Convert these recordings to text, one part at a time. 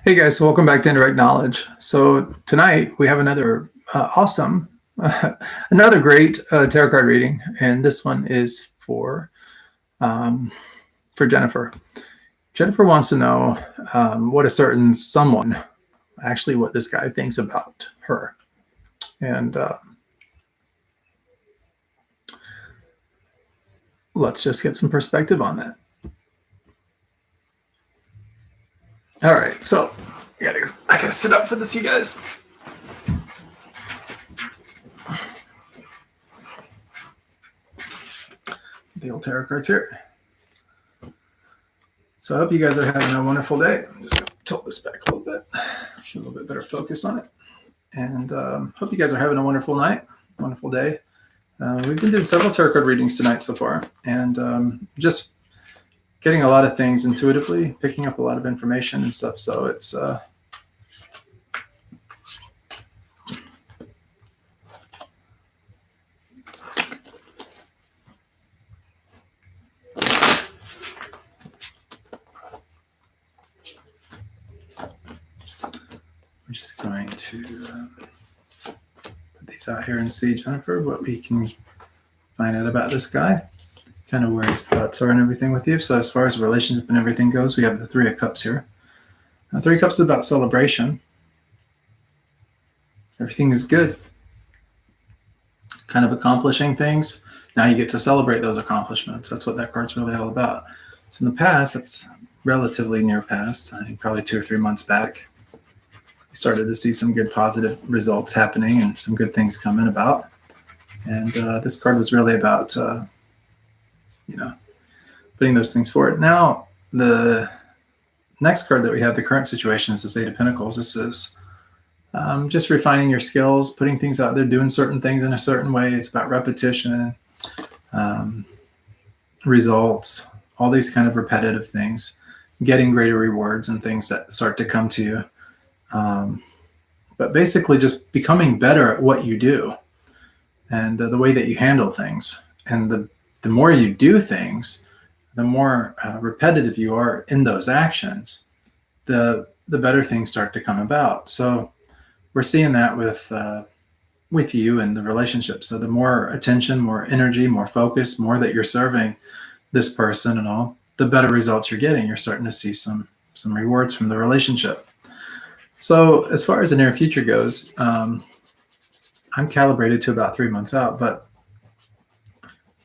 Hey guys, so welcome back to Indirect Knowledge. So tonight we have another awesome, another great tarot card reading, and this one is for Jennifer. Jennifer wants to know what a certain someone, actually, what this guy thinks about her, and let's just get some perspective on that. All right, so I gotta sit up for this, you guys. The old tarot cards here. So I hope you guys are having a wonderful day. I'm just gonna tilt this back a little bit, get a little bit better focus on it, and hope you guys are having a wonderful night, wonderful day. We've been doing several tarot card readings tonight so far, and just getting a lot of things intuitively, picking up a lot of information and stuff. So it's we're just going to put these out here and see, Jennifer, what we can find out about this guy, kind of where his thoughts are and everything with you. So as far as relationship and everything goes, we have the Three of Cups here. Three of Cups is about celebration. Everything is good. Kind of accomplishing things. Now you get to celebrate those accomplishments. That's what that card's really all about. So in the past, it's relatively near past, I think probably 2 or 3 months back, we started to see some good positive results happening and some good things coming about. And this card was really about, putting those things forward. Now, the next card that we have, the current situation, is this Eight of Pentacles. This is just refining your skills, putting things out there, doing certain things in a certain way. It's about repetition, results, all these kind of repetitive things, getting greater rewards and things that start to come to you. But basically just becoming better at what you do and the way that you handle things. And the more you do things, the more repetitive you are in those actions, the better things start to come about. So we're seeing that with you and the relationship. So the more attention, more energy, more focus, more that you're serving this person and all, the better results you're getting. You're starting to see some rewards from the relationship. So as far as the near future goes, I'm calibrated to about 3 months out, but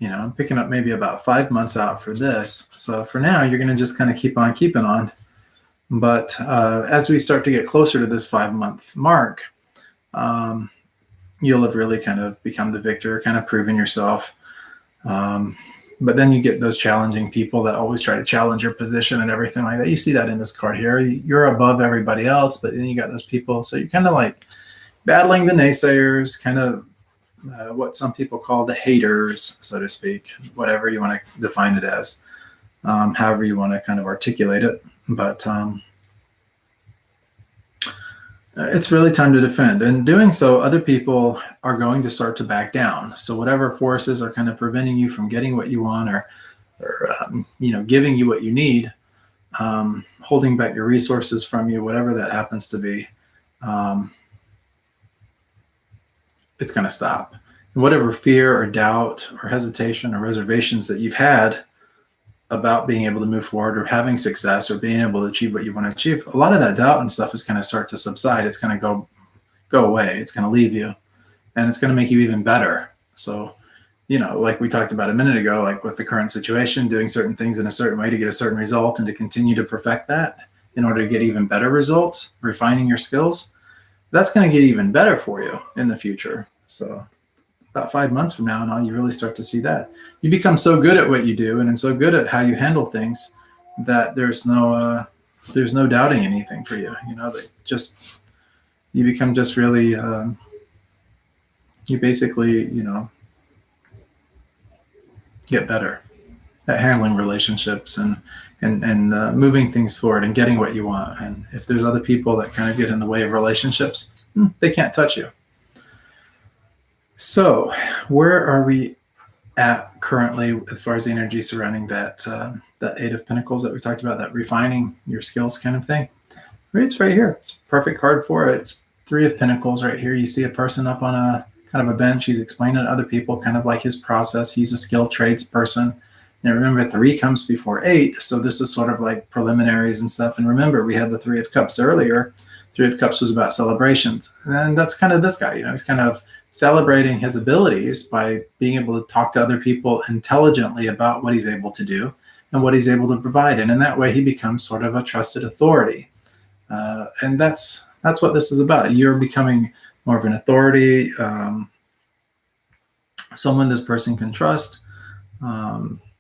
I'm picking up maybe about 5 months out for this. So for now, you're going to just kind of keep on keeping on. But as we start to get closer to this 5-month mark, you'll have really kind of become the victor, kind of proven yourself. But then you get those challenging people that always try to challenge your position and everything like that. You see that in this card here. You're above everybody else, but then you got those people. So you're kind of like battling the naysayers, kind of what some people call the haters, so to speak, whatever you want to define it as, however you want to kind of articulate it. But it's really time to defend. And doing so, other people are going to start to back down. So whatever forces are kind of preventing you from getting what you want or giving you what you need, holding back your resources from you, whatever that happens to be, it's going to stop. And whatever fear or doubt or hesitation or reservations that you've had about being able to move forward or having success or being able to achieve what you want to achieve, a lot of that doubt and stuff is going to start to subside. It's going to go away. It's going to leave you, and it's going to make you even better. So, like we talked about a minute ago, like with the current situation, doing certain things in a certain way to get a certain result and to continue to perfect that in order to get even better results, refining your skills, that's going to get even better for you in the future. So about 5 months from now and on, you really start to see that. You become so good at what you do and so good at how you handle things that there's no doubting anything for you. You become just really, you basically, get better at handling relationships and moving things forward and getting what you want. And if there's other people that kind of get in the way of relationships, they can't touch you. So where are we at currently as far as the energy surrounding that Eight of Pentacles that we talked about, that refining your skills kind of thing? It's right here. It's a perfect card for it. It's Three of Pentacles right here. You see a person up on a kind of a bench. He's explaining to other people kind of like his process. He's a skilled tradesperson. Now remember, 3 comes before 8, so this is sort of like preliminaries and stuff. And remember, we had the Three of Cups earlier. Three of Cups was about celebrations. And that's kind of this guy, he's kind of celebrating his abilities by being able to talk to other people intelligently about what he's able to do and what he's able to provide. And in that way, he becomes sort of a trusted authority. And that's what this is about. You're becoming more of an authority, someone this person can trust,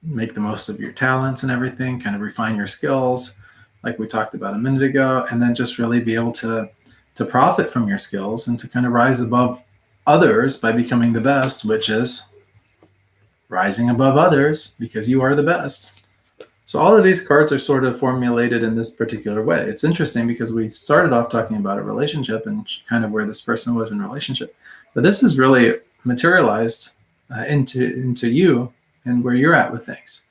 make the most of your talents and everything, kind of refine your skills, like we talked about a minute ago, and then just really be able to profit from your skills and to kind of rise above others by becoming the best, which is rising above others because you are the best. So all of these cards are sort of formulated in this particular way. It's interesting because we started off talking about a relationship and kind of where this person was in relationship, but this is really materialized into you and where you're at with things.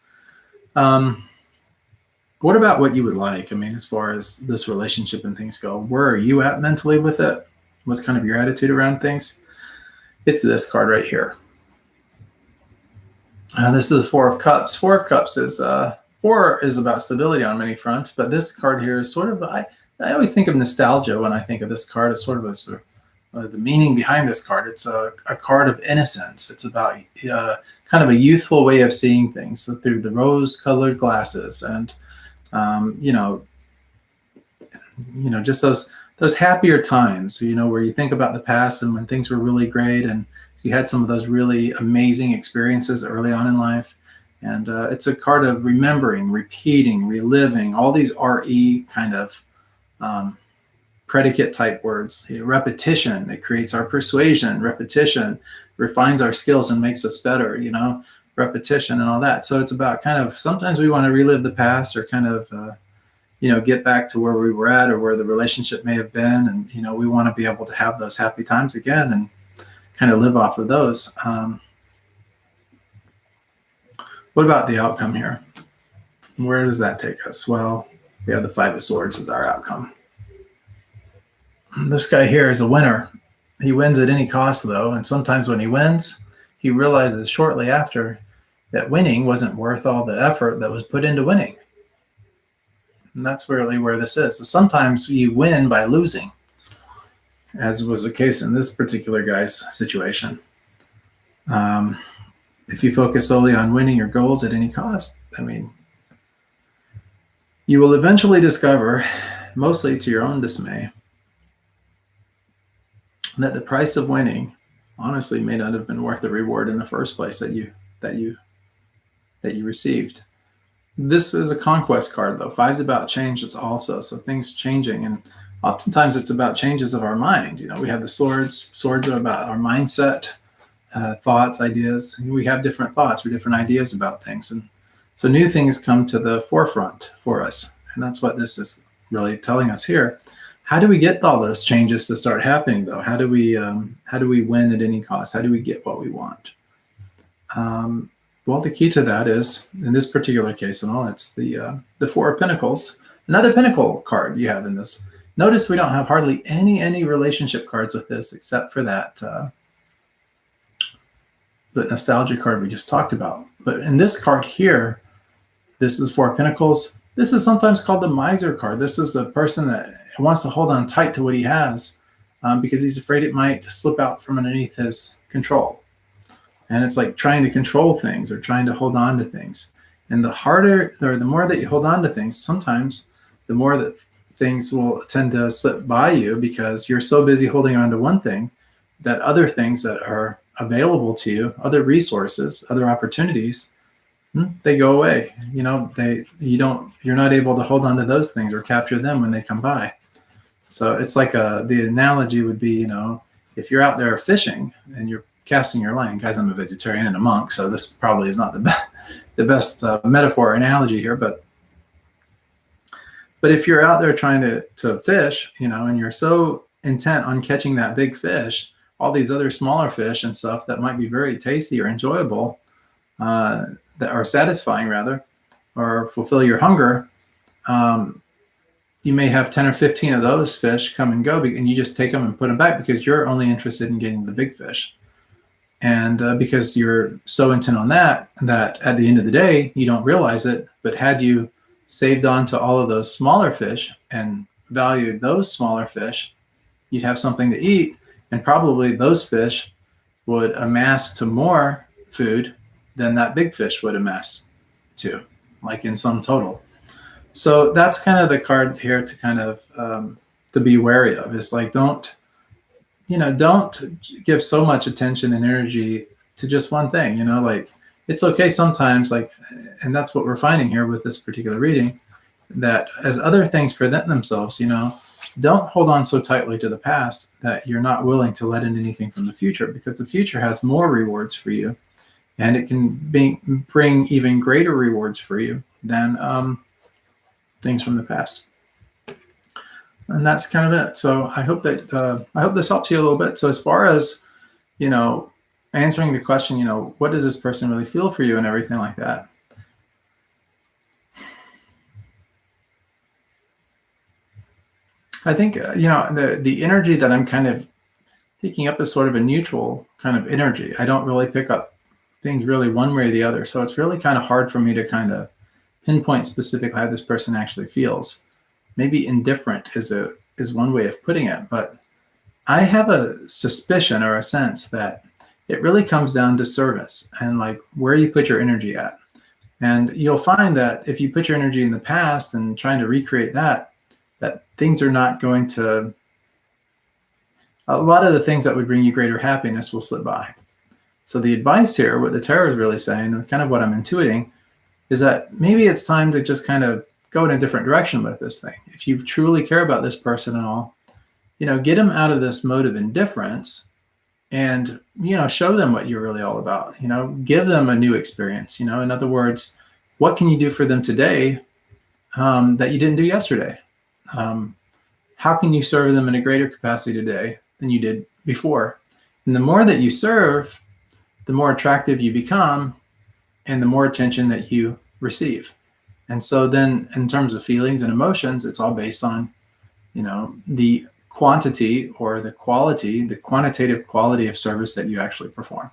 What about what you would like? I mean, as far as this relationship and things go, where are you at mentally with it? What's kind of your attitude around things? It's this card right here. This is the Four of Cups. Four of Cups is four is about stability on many fronts, but this card here is sort of, I always think of nostalgia when I think of this card. It's sort of the meaning behind this card. It's a card of innocence. It's about kind of a youthful way of seeing things, so through the rose-colored glasses, and just those happier times, where you think about the past and when things were really great, and so you had some of those really amazing experiences early on in life. And it's a card of remembering, repeating, reliving, all these RE kind of predicate type words. Repetition, it creates our persuasion. Repetition refines our skills and makes us better, repetition and all that. So it's about kind of, sometimes we want to relive the past or kind of, get back to where we were at or where the relationship may have been. And, we want to be able to have those happy times again and kind of live off of those. What about the outcome here? Where does that take us? Well, we have the Five of Swords as our outcome. This guy here is a winner. He wins at any cost, though, and sometimes when he wins, he realizes shortly after that winning wasn't worth all the effort that was put into winning. And that's really where this is. So sometimes you win by losing, as was the case in this particular guy's situation. If you focus solely on winning your goals at any cost, you will eventually discover, mostly to your own dismay, that the price of winning honestly may not have been worth the reward in the first place that you received. This is a conquest card, though. Five's about changes also, so things changing, and oftentimes it's about changes of our mind. We have the swords. Swords are about our mindset, thoughts, ideas. We have different thoughts or different ideas about things, and so new things come to the forefront for us, and that's what this is really telling us here. How do we get all those changes to start happening, though? How do we win at any cost? How do we get what we want? Well, the key to that is, in this particular case and all, it's the Four of Pentacles. Another Pentacle card you have in this. Notice we don't have hardly any relationship cards with this, except for that the nostalgia card we just talked about. But in this card here, this is Four of Pentacles. This is sometimes called the Miser card. This is the person that wants to hold on tight to what he has because he's afraid it might slip out from underneath his control. And it's like trying to control things or trying to hold on to things. And the harder or the more that you hold on to things, sometimes the more that things will tend to slip by you because you're so busy holding on to one thing that other things that are available to you, other resources, other opportunities, they go away. You're not able to hold on to those things or capture them when they come by. So it's like the analogy would be, if you're out there fishing and you're casting your line. Guys, I'm a vegetarian and a monk, so this probably is not the best metaphor or analogy here. But if you're out there trying to fish, and you're so intent on catching that big fish, all these other smaller fish and stuff that might be very tasty or enjoyable, that are satisfying rather, or fulfill your hunger, you may have 10 or 15 of those fish come and go, and you just take them and put them back because you're only interested in getting the big fish. And because you're so intent on that at the end of the day, you don't realize it. But had you saved on to all of those smaller fish and valued those smaller fish, you'd have something to eat. And probably those fish would amass to more food than that big fish would amass to, like in sum total. So that's kind of the card here to kind of to be wary of. Is like, don't give so much attention and energy to just one thing. Like, it's okay sometimes, like, and that's what we're finding here with this particular reading, that as other things present themselves, don't hold on so tightly to the past that you're not willing to let in anything from the future, because the future has more rewards for you, and it can bring even greater rewards for you than things from the past. And that's kind of it. So I hope that I hope this helps you a little bit. So as far as answering the question, what does this person really feel for you and everything like that? I think the energy that I'm kind of picking up is sort of a neutral kind of energy. I don't really pick up things really one way or the other. So it's really kind of hard for me to kind of pinpoint specifically how this person actually feels. Maybe indifferent is one way of putting it, but I have a suspicion or a sense that it really comes down to service and like where you put your energy at. And you'll find that if you put your energy in the past and trying to recreate that things are not going to, a lot of the things that would bring you greater happiness will slip by. So the advice here, what the tarot is really saying, and kind of what I'm intuiting, is that maybe it's time to just kind of go in a different direction with this thing. If you truly care about this person and all, get them out of this mode of indifference and, show them what you're really all about. Give them a new experience. In other words, what can you do for them today that you didn't do yesterday? How can you serve them in a greater capacity today than you did before? And the more that you serve, the more attractive you become and the more attention that you receive. And so then in terms of feelings and emotions, it's all based on, the quantity or the quality, the quantitative quality of service that you actually perform.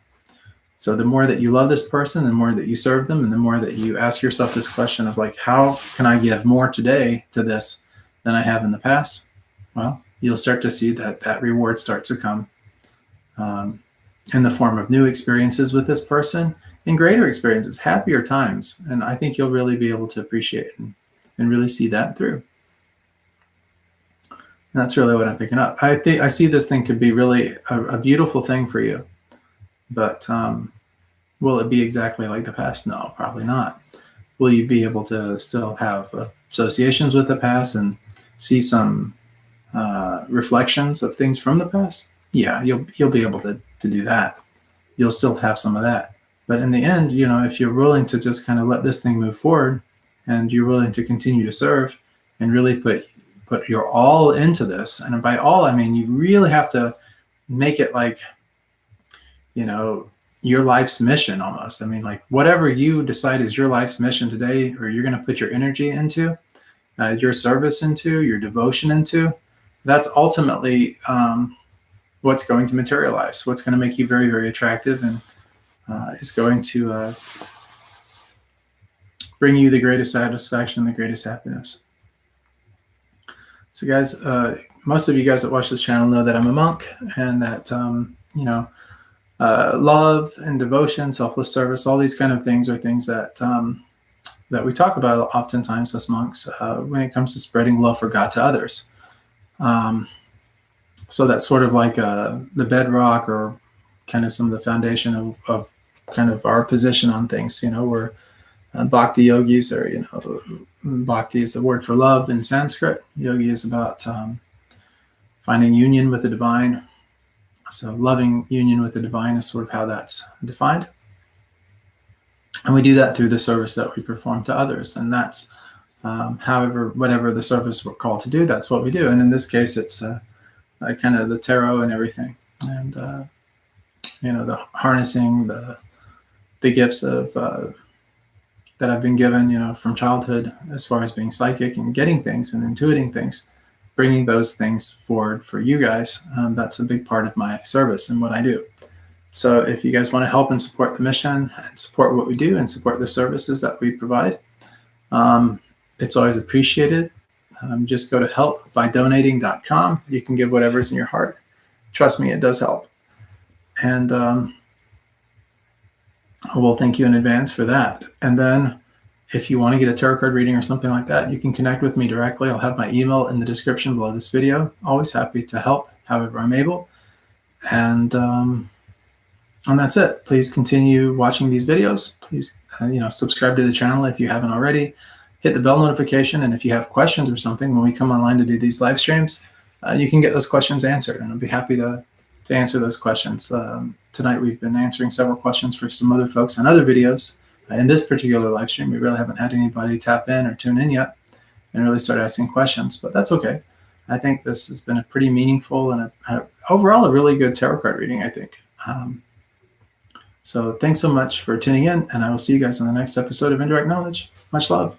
So the more that you love this person, the more that you serve them, and the more that you ask yourself this question of like, how can I give more today to this than I have in the past? Well, you'll start to see that reward starts to come in the form of new experiences with this person and greater experiences, happier times. And I think you'll really be able to appreciate and really see that through. And that's really what I'm picking up. I see this thing could be really a beautiful thing for you, but will it be exactly like the past? No, probably not. Will you be able to still have associations with the past and see some reflections of things from the past? Yeah, you'll be able to do that. You'll still have some of that. But in the end, if you're willing to just kind of let this thing move forward and you're willing to continue to serve and really put your all into this, and by all, I mean, you really have to make it like, your life's mission almost. I mean, like whatever you decide is your life's mission today, or you're going to put your energy into, your service into, your devotion into, that's ultimately what's going to materialize, what's going to make you very, very attractive, and is going to bring you the greatest satisfaction and the greatest happiness. So guys, most of you guys that watch this channel know that I'm a monk, and that, love and devotion, selfless service, all these kind of things are things that that we talk about oftentimes as monks when it comes to spreading love for God to others. So that's sort of like the bedrock, or kind of some of the foundation of kind of our position on things. We're bhakti yogis, or bhakti is a word for love in Sanskrit. Yogi is about finding union with the divine. So loving union with the divine is sort of how that's defined. And we do that through the service that we perform to others. And that's whatever the service we're called to do, that's what we do. And in this case, it's kind of the tarot and everything. And, the harnessing the gifts of that I've been given, from childhood, as far as being psychic and getting things and intuiting things, bringing those things forward for you guys. That's a big part of my service and what I do. So if you guys want to help and support the mission and support what we do and support the services that we provide, it's always appreciated. Just go to helpbydonating.com. You can give whatever's in your heart. Trust me, it does help. And we'll thank you in advance for that. And then if you want to get a tarot card reading or something like that, you can connect with me directly. I'll have my email in the description below this video. Always happy to help however I'm able. And that's it. Please continue watching these videos. Please, subscribe to the channel if you haven't already. Hit the bell notification. And if you have questions or something, when we come online to do these live streams, you can get those questions answered. And I'll be happy to answer those questions. Tonight, we've been answering several questions for some other folks in other videos. In this particular live stream, we really haven't had anybody tap in or tune in yet and really start asking questions, but that's okay. I think this has been a pretty meaningful and overall a really good tarot card reading, I think. So thanks so much for tuning in, and I will see you guys in the next episode of Indirect Knowledge. Much love.